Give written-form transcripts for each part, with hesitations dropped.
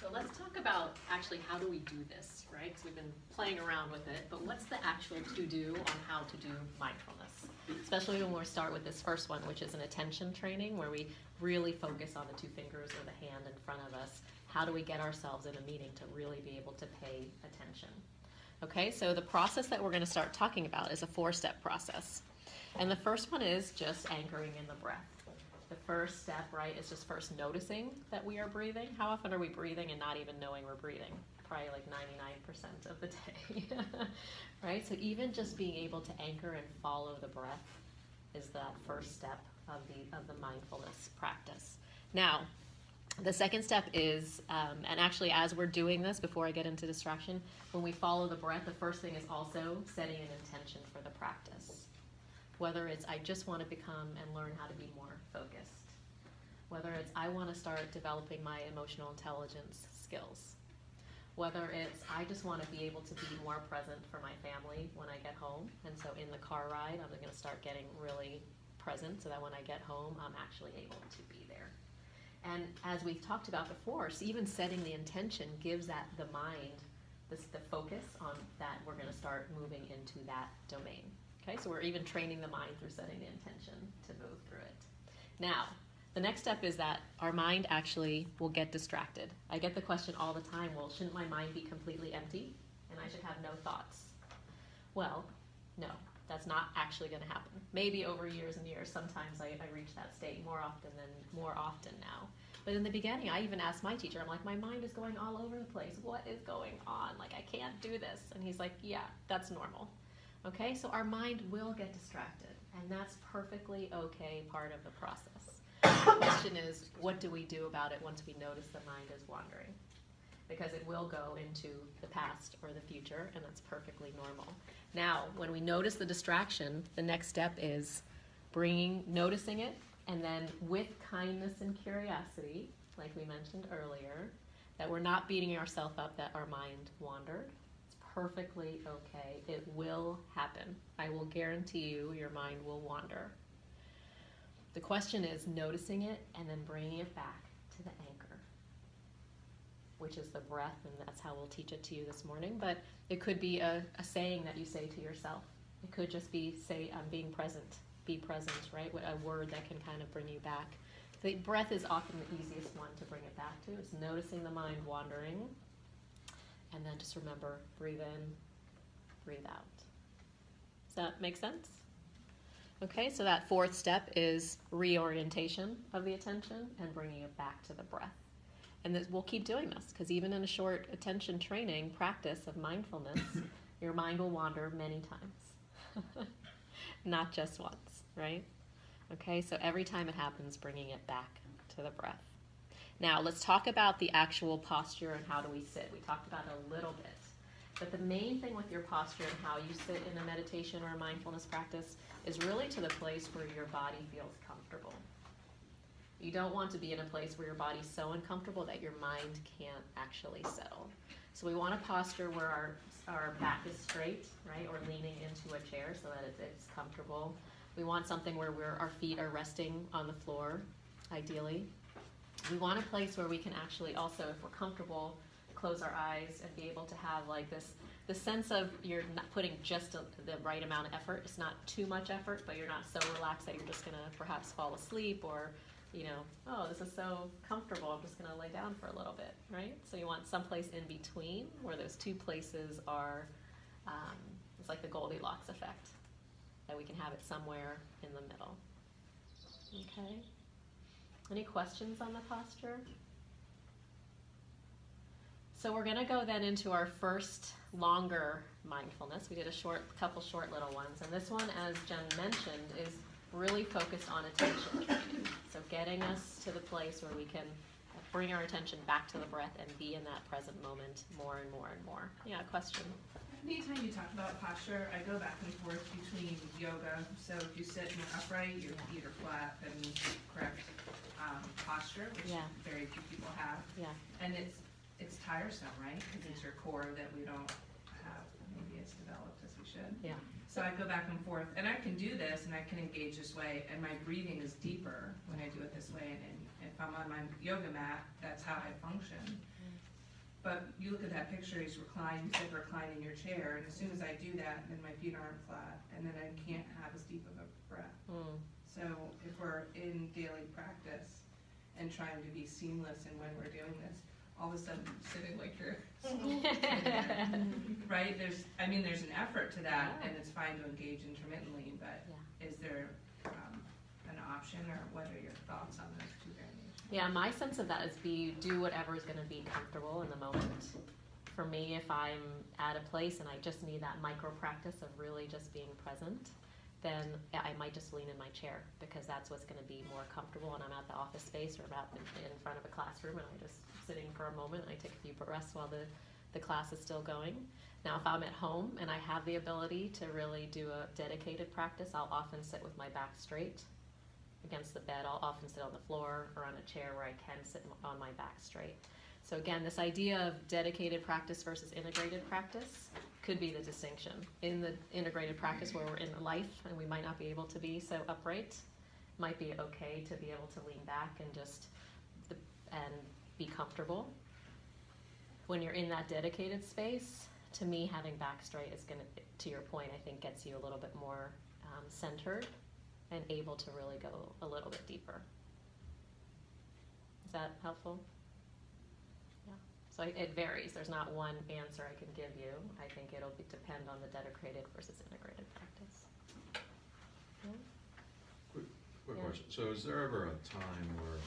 So let's talk about actually how do we do this, right? Because we've been playing around with it, but what's the actual to-do on how to do mindfulness? Especially when we start with this first one, which is an attention training, where we really focus on the two fingers or the hand in front of us. How do we get ourselves in a meeting to really be able to pay attention? Okay, so the process that we're going to start talking about is a 4-step process. And the first one is just anchoring in the breath. The first step, right, is just first noticing that we are breathing. How often are we breathing and not even knowing we're breathing? Probably like 99% of the day, right? So even just being able to anchor and follow the breath is that first step of the mindfulness practice. Now, the second step is, and actually as we're doing this, before I get into distraction, when we follow the breath, the first thing is also setting an intention for the practice. Whether it's I just want to become and learn how to be more focused. Whether it's I want to start developing my emotional intelligence skills. Whether it's I just want to be able to be more present for my family when I get home. And so in the car ride, I'm going to start getting really present so that when I get home, I'm actually able to be there. And as we've talked about before, so even setting the intention gives that the mind the focus on that we're going to start moving into that domain. Okay, so we're even training the mind through setting the intention to move through it. Now, the next step is that our mind actually will get distracted. I get the question all the time, well, shouldn't my mind be completely empty and I should have no thoughts? Well, no, that's not actually going to happen. Maybe over years and years, sometimes I reach that state more often now. But in the beginning, I even asked my teacher, I'm like, my mind is going all over the place. What is going on? Like, I can't do this. And he's like, yeah, that's normal. Okay, so our mind will get distracted, and that's perfectly okay, part of the process. The question is, what do we do about it once we notice the mind is wandering? Because it will go into the past or the future, and that's perfectly normal. Now, when we notice the distraction, the next step is noticing it, and then with kindness and curiosity, like we mentioned earlier, that we're not beating ourselves up that our mind wandered. Perfectly okay. It will happen. I will guarantee you your mind will wander. The question is noticing it and then bringing it back to the anchor, which is the breath, and that's how we'll teach it to you this morning. But it could be a saying that you say to yourself. It could just be, say, I'm being present. Be present, right? A word that can kind of bring you back. The breath is often the easiest one to bring it back to. It's noticing the mind wandering. And then just remember, breathe in, breathe out. Does that make sense? Okay, so that 4th step is reorientation of the attention and bringing it back to the breath. And we'll keep doing this, because even in a short attention training practice of mindfulness, your mind will wander many times. Not just once, right? Okay, so every time it happens, bringing it back to the breath. Now, let's talk about the actual posture and how do we sit. We talked about it a little bit. But the main thing with your posture and how you sit in a meditation or a mindfulness practice is really to the place where your body feels comfortable. You don't want to be in a place where your body's so uncomfortable that your mind can't actually settle. So we want a posture where our back is straight, right, or leaning into a chair so that it's comfortable. We want something where our feet are resting on the floor, ideally. We want a place where we can actually also, if we're comfortable, close our eyes and be able to have like the sense of you're not putting just the right amount of effort. It's not too much effort, but you're not so relaxed that you're just going to perhaps fall asleep or, oh, this is so comfortable, I'm just going to lay down for a little bit, right? So you want someplace in between where those two places are, it's like the Goldilocks effect, that we can have it somewhere in the middle. Okay? Any questions on the posture? So we're going to go then into our first longer mindfulness. We did a couple short little ones. And this one, as Jen mentioned, is really focused on attention training. So getting us to the place where we can bring our attention back to the breath and be in that present moment more and more and more. Yeah, question? Anytime you talk about posture, I go back and forth between yoga. So if you sit in upright, your feet are flat, that means correct posture, which very few people have. Yeah. And it's tiresome, right? Because it's your core that we don't have maybe as developed as we should. Yeah. So I go back and forth, and I can do this, and I can engage this way, and my breathing is deeper when I do it this way. And if I'm on my yoga mat, that's how I function. But you look at that picture, he's reclined, you said recline in your chair, and as soon as I do that, then my feet aren't flat, and then I can't have as deep of a breath. So if we're in daily practice and trying to be seamless in when we're doing this, all of a sudden sitting like you're right? There's an effort to that, and it's fine to engage intermittently, but is there an option, or what are your thoughts on those two variations? Yeah, my sense of that is do whatever is going to be comfortable in the moment. For me, if I'm at a place and I just need that micro practice of really just being present, then I might just lean in my chair, because that's what's going to be more comfortable when I'm at the office space or about in front of a classroom, and I'm just sitting for a moment and I take a few breaths while the class is still going. Now, if I'm at home and I have the ability to really do a dedicated practice, I'll often sit with my back straight against the bed. I'll often sit on the floor or on a chair where I can sit on my back straight. So again, this idea of dedicated practice versus integrated practice could be the distinction. In the integrated practice where we're in life and we might not be able to be so upright, might be okay to be able to lean back and just be comfortable. When you're in that dedicated space, to me, having back straight is going to your point, I think gets you a little bit more centered and able to really go a little bit deeper. Is that helpful? Yeah. So it varies. There's not one answer I can give you. I think it'll depend on the dedicated versus integrated practice. Yeah. Quick question. So is there ever a time where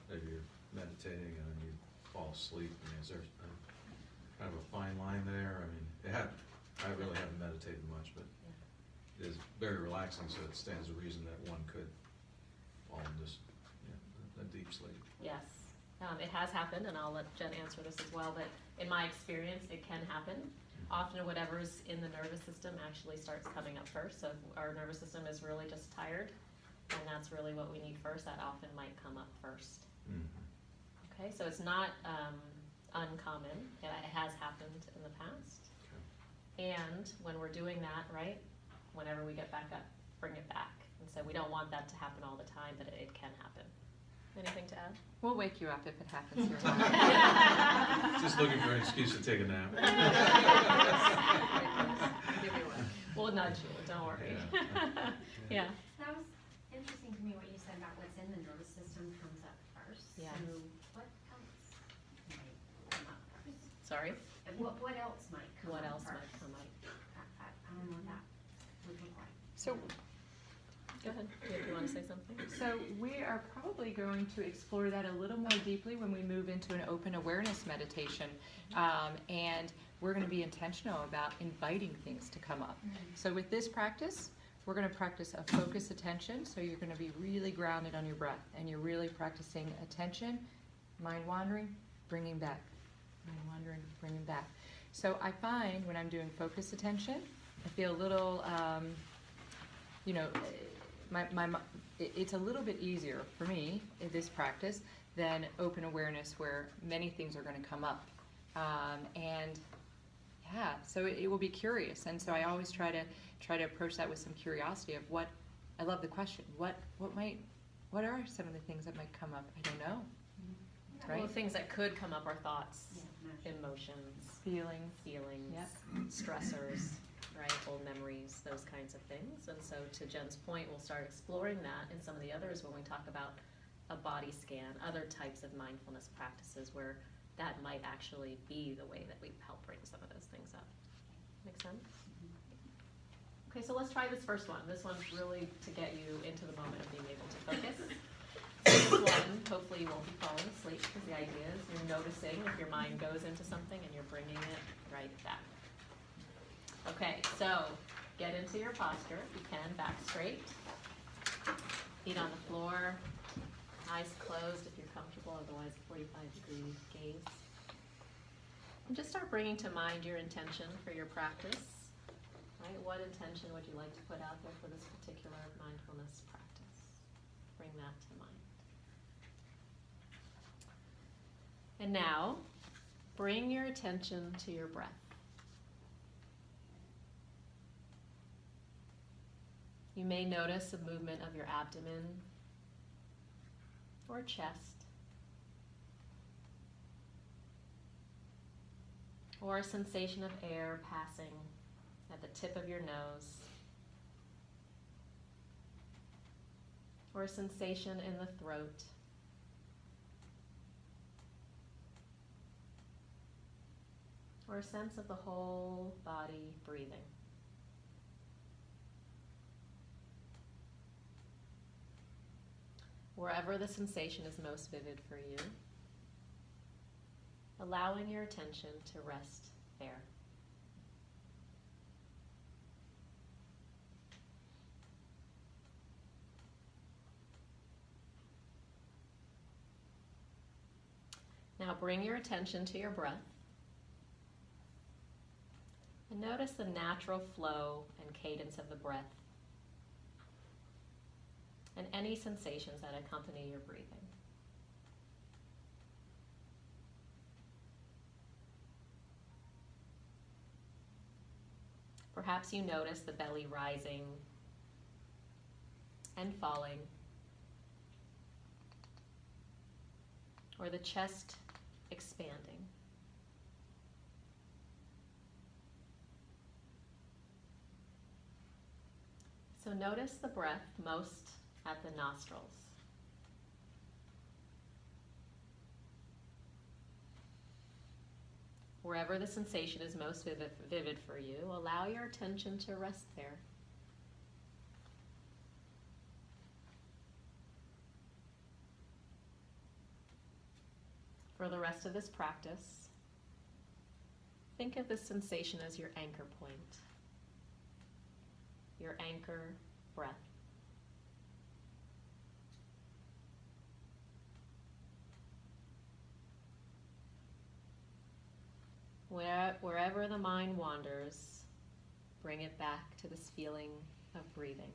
maybe you're meditating and then you fall asleep? I mean, is there kind of a fine line there? I mean, I really haven't meditated much, but it is very relaxing, so it stands to reason that one could fall into just a deep sleep. Yes, it has happened, and I'll let Jen answer this as well, but in my experience, it can happen. Often whatever's in the nervous system actually starts coming up first, so if our nervous system is really just tired, and that's really what we need first, that often might come up first. Okay, so it's not uncommon. It has happened in the past. Okay. And when we're doing that, right, whenever we get back up, bring it back. And so we don't want that to happen all the time, but it can happen. Anything to add? We'll wake you up if it happens here. Just looking for an excuse to take a nap. We'll nudge you, don't worry. Yeah. That was interesting to me what you said about what's in the nervous system comes up first. Yeah. So what else might come up first? Sorry? And what else might come What up else first? might come up? I don't know what that would look like. So, Go ahead. Do you want to say something? so we are probably going to explore that a little more deeply when we move into an open awareness meditation. And we're going to be intentional about inviting things to come up. So with this practice, we're going to practice a focused attention. So you're going to be really grounded on your breath, and you're really practicing attention, mind wandering, bringing back. Mind wandering, bringing back. So I find when I'm doing focused attention, I feel a little, it's a little bit easier for me in this practice than open awareness, where many things are going to come up. So it will be curious, and so I always try to approach that with some curiosity of what. I love the question. What are some of the things that might come up? I don't know. Well, Right? the things that could come up are thoughts, emotions, Feelings. feelings, stressors, right, old memories, those kinds of things. And so to Jen's point, we'll start exploring that in some of the others when we talk about a body scan, other types of mindfulness practices where that might actually be the way that we help bring some of those things up. Make sense? Okay, so let's try this first one. This one's really to get you into the moment of being able to focus. So this one, hopefully you won't be falling asleep, because the idea is you're noticing if your mind goes into something and you're bringing it right back. Okay, so get into your posture, if you can, back straight. Feet on the floor, eyes closed if you're comfortable, otherwise 45-degree gaze. And just start bringing to mind your intention for your practice. Right? What intention would you like to put out there for this particular mindfulness practice? Bring that to mind. And now, bring your attention to your breath. You may notice a movement of your abdomen or chest. or a sensation of air passing at the tip of your nose, or a sensation in the throat, or a sense of the whole body breathing. Wherever the sensation is most vivid for you, allowing your attention to rest there. Now bring your attention to your breath and notice the natural flow and cadence of the breath and any sensations that accompany your breathing. Perhaps you notice the belly rising and falling, or the chest expanding. So notice the breath most at the nostrils. Wherever the sensation is most vivid for you, allow your attention to rest there. For the rest of this practice, think of this sensation as your anchor point, your anchor breath. Wherever the mind wanders, bring it back to this feeling of breathing.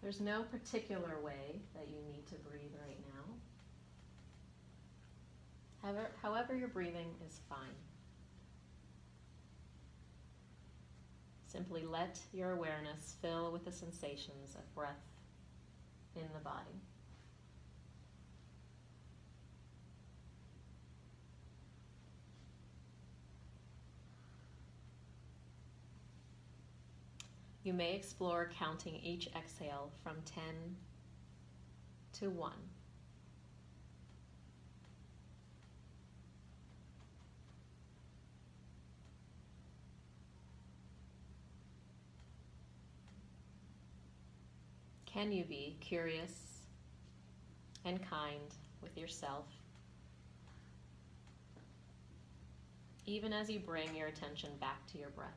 There's no particular way that you need to breathe right now. However you're breathing is fine. Simply let your awareness fill with the sensations of breath in the body. You may explore counting each exhale from 10 to 1. Can you be curious and kind with yourself, even as you bring your attention back to your breath?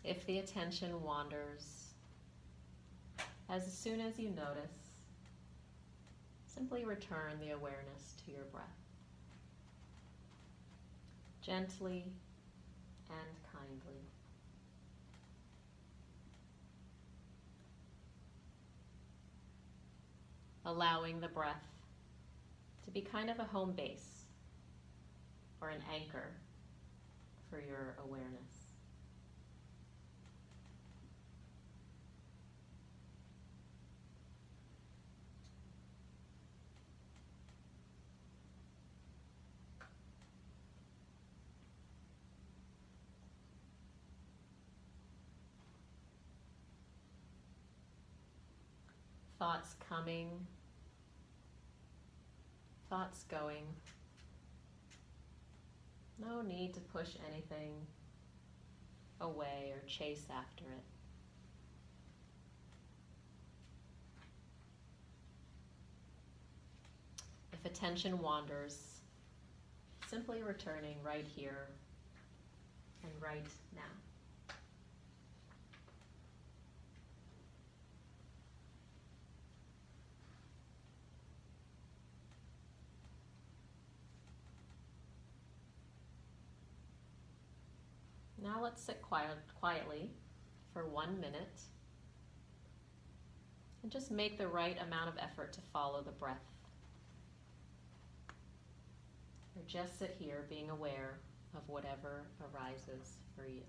If the attention wanders, as soon as you notice, simply return the awareness to your breath. Gently and kindly. Allowing the breath to be kind of a home base or an anchor for your awareness. Thoughts coming, thoughts going. No need to push anything away or chase after it. If attention wanders, simply returning right here and right now. Now let's sit quietly for 1 minute And just make the right amount of effort to follow the breath. Or just sit here being aware of whatever arises for you.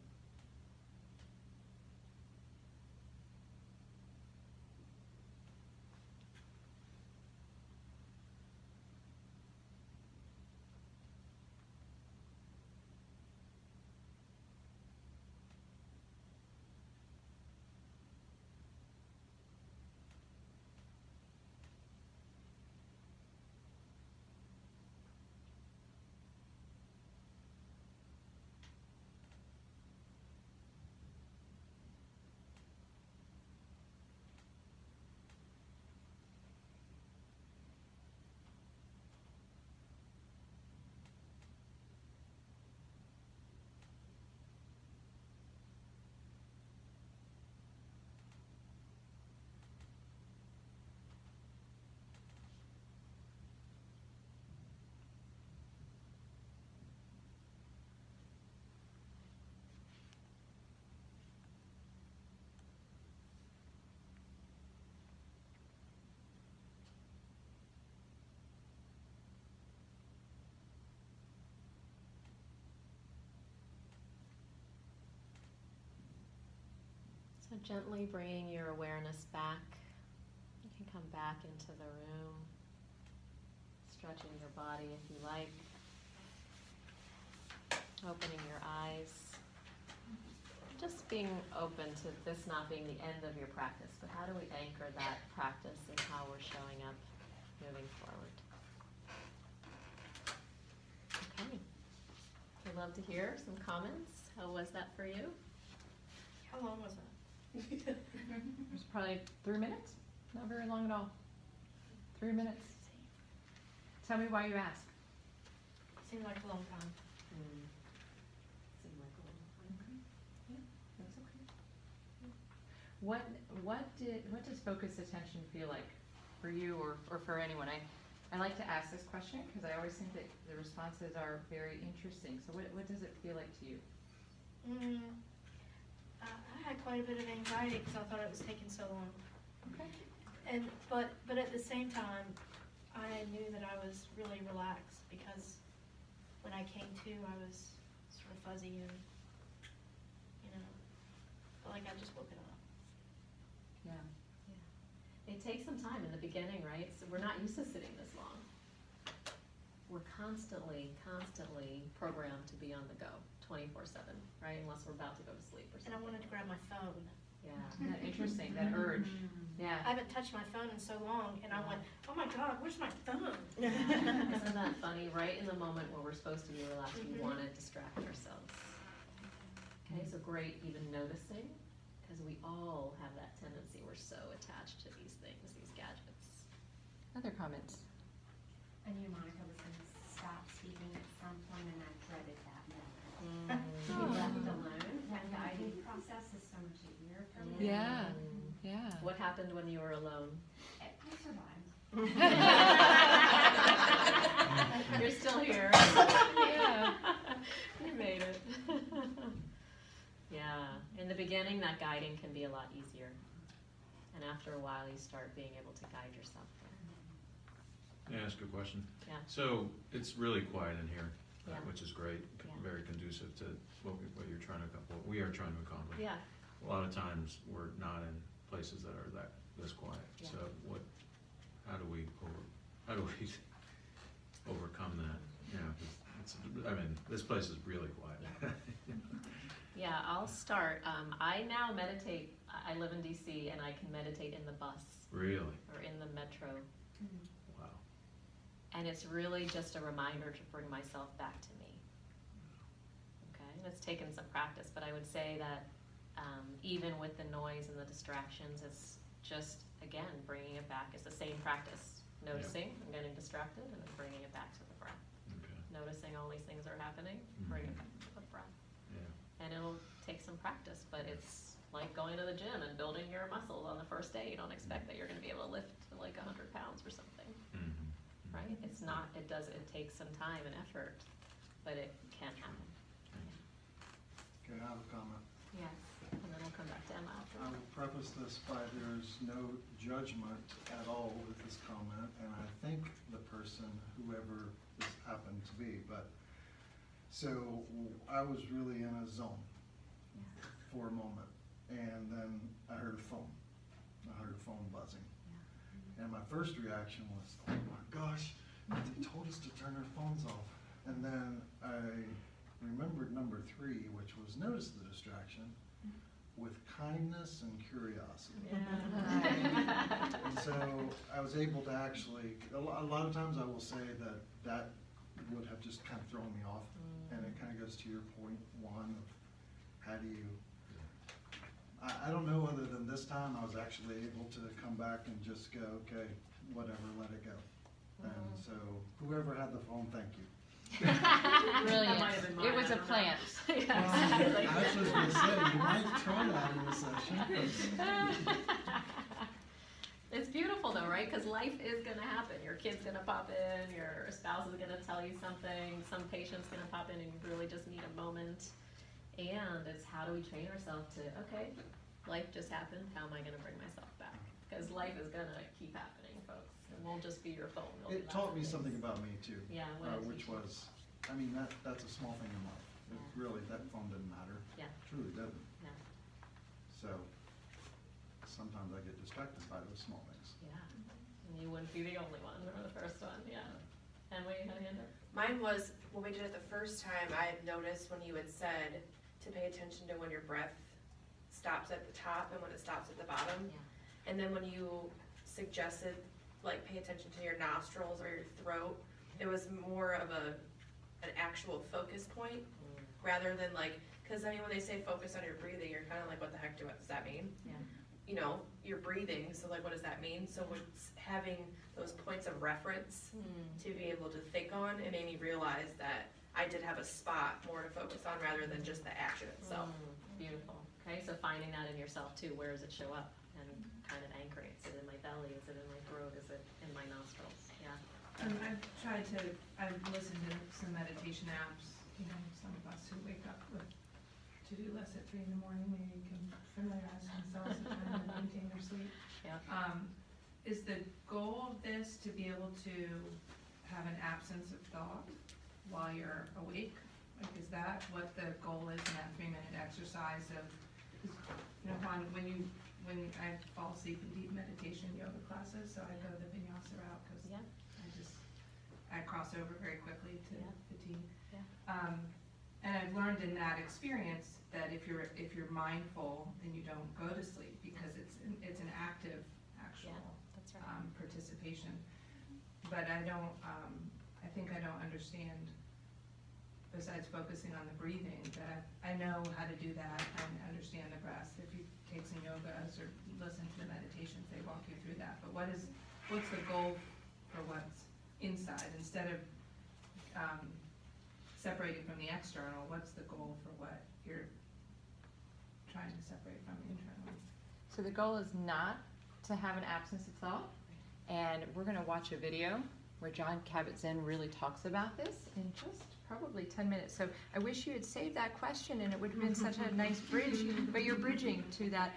So gently bringing your awareness back. You can come back into the room, stretching your body if you like, opening your eyes. Just being open to this not being the end of your practice, but how do we anchor that practice and how we're showing up moving forward? Okay. I'd love to hear some comments. How was that for you? How long was that? It was probably 3 minutes, not very long at all. 3 minutes. Tell me why you ask. Seemed like a long time. Seemed like a little time. That's okay. What does focused attention feel like for you or for anyone? I like to ask this question because I always think that the responses are very interesting. So what does it feel like to you? I had quite a bit of anxiety because I thought it was taking so long. Okay. But at the same time, I knew that I was really relaxed because when I came to, I was sort of fuzzy and, felt like I just woken up. Yeah. It takes some time in the beginning, right? So we're not used to sitting this long. We're constantly programmed to be on the go, 24/7, right? Unless we're about to go to sleep or And something. I wanted to grab my phone. Yeah. Isn't that interesting, that urge? Yeah. I haven't touched my phone in so long, and I went, oh my God, where's my phone? Isn't that funny? Right in the moment where we're supposed to be relaxed, we Mhm. want to distract ourselves. Okay, so great even noticing, because we all have that tendency. We're so attached to these things, these gadgets. Other comments? I knew Monica was gonna stop speaking at some point, and I dreaded that moment. To be left alone, that guiding process is so much easier for me. Yeah. Yeah. What happened when you were alone? I survived. You're still here. Yeah. You made it. Yeah. In the beginning, that guiding can be a lot easier. And after a while, you start being able to guide yourself. Can I ask a question? Yeah. So it's really quiet in here, Yeah. which is great, Yeah. very conducive to what you're trying to accomplish, what we are trying to accomplish. Yeah. A lot of times, we're not in places that are this quiet. Yeah. So how do we overcome that? You know, this place is really quiet. Yeah, I'll start. I now meditate. I live in DC, and I can meditate in the bus Really? or in the metro. Wow. And it's really just a reminder to bring myself back to me. Okay, and it's taken some practice, but I would say that even with the noise and the distractions, it's just, again, bringing it back. It's the same practice. Noticing, I'm getting distracted, and then bringing it back to the breath. Okay. Noticing all these things are happening, bring it back to the breath. Yeah. And it'll take some practice, but it's like going to the gym and building your muscles on the first day. You don't expect that you're gonna be able to lift like 100 pounds or something, Mm-hmm. right? It's not, it takes some time and effort, but it can happen. Okay, I have a comment. Yes. and then we'll come back to Emma after. I will preface this by there's no judgment at all with this comment, and I think the person, whoever this happened to be, but, so I was really in a zone for a moment, and then I heard a phone. I heard a phone buzzing. And my first reaction was, oh my gosh, they told us to turn our phones off. And then I remembered number 3, which was notice the distraction with kindness and curiosity. And so I was able to actually, a lot of times I will say that would have just kind of thrown me off. And it kind of goes to your point 1 of how do you, I don't know, other than this time I was actually able to come back and just go, okay, whatever, let it go. And so whoever had the phone, thank you. That might have been mine, It was I a don't know. plant. I was just gonna say, you might try that in a session. 'cause It's beautiful though, right? Because life is gonna happen. Your kid's gonna pop in, your spouse is gonna tell you something, some patient's gonna pop in and you really just need a moment. And it's how do we train ourselves to, okay, life just happened, how am I gonna bring myself back? Because life is gonna keep happening, folks. It won't just be your phone. It'll be It lots taught of me things. something about me too. Yeah, what did it which teach you? was, I mean, that's a small thing in life. It Yeah. really, that phone didn't matter. Yeah. Truly doesn't. Yeah, So sometimes I get distracted by those small things. yeah. And you wouldn't be the only one or the first one, yeah. And what you had hand up? Mine was, when we did it the first time, I had noticed when you had said to pay attention to when your breath stops at the top and when it stops at the bottom. Yeah. And then when you suggested, like, pay attention to your nostrils or your throat, it was more of an actual focus point rather than like, cause I mean, when they say focus on your breathing, you're kinda like, what the heck does that mean? Yeah. You know, you're breathing, so like, what does that mean? So with having those points of reference to be able to think on, it made me realize that I did have a spot more to focus on rather than just the action itself. Beautiful. Okay, so finding that in yourself too, where does it show up? And kind of anchoring it. Is it in my belly? Is it in my throat? Is it in my nostrils? Yeah. And I've listened to some meditation apps, you know, some of us who wake up with to-do lists at 3 in the morning, maybe you can familiarize themselves with trying to maintain their sleep. Yeah. Is the goal of this to be able to have an absence of thought while you're awake? Like, is that what the goal is in that 3-minute exercise of, 'cause, you know, when I fall asleep in deep meditation yoga classes, so I go the vinyasa route, cause Yeah. I cross over very quickly to Yeah. fatigue. Yeah. And I've learned in that experience that if you're mindful, then you don't go to sleep because it's an active, actual That's right. participation. But I don't, I think I don't understand, besides focusing on the breathing, that I know how to do that and understand the breath. If you take some yogas or listen to the meditations, they walk you through that. But what's the goal for what's inside? Instead of separating from the external, what's the goal for what you're trying to separate from internally? So the goal is not to have an absence of thought, and we're going to watch a video where John Kabat-Zinn really talks about this in just probably 10 minutes. So I wish you had saved that question, and it would have been such a nice bridge. But you're bridging to that.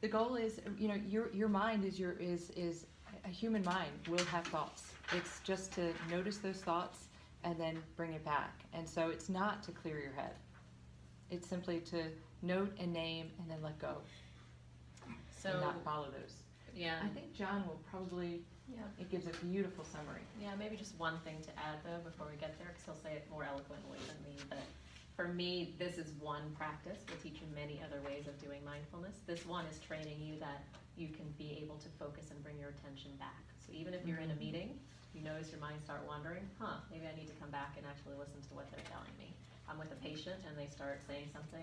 The goal is, you know, your mind is a human mind will have thoughts. It's just to notice those thoughts and then bring it back. And so it's not to clear your head. It's simply to note and name and then let go So, and not follow those. yeah. I think John will probably, Yeah. it gives a beautiful summary. Yeah, maybe just one thing to add though before we get there, because he'll say it more eloquently than me. But for me, this is one practice. We'll teach you many other ways of doing mindfulness. This one is training you that you can be able to focus and bring your attention back. So even if you're in a meeting, you notice your mind start wandering, maybe I need to come back and actually listen to what they're telling me. I'm with a patient and they start saying something.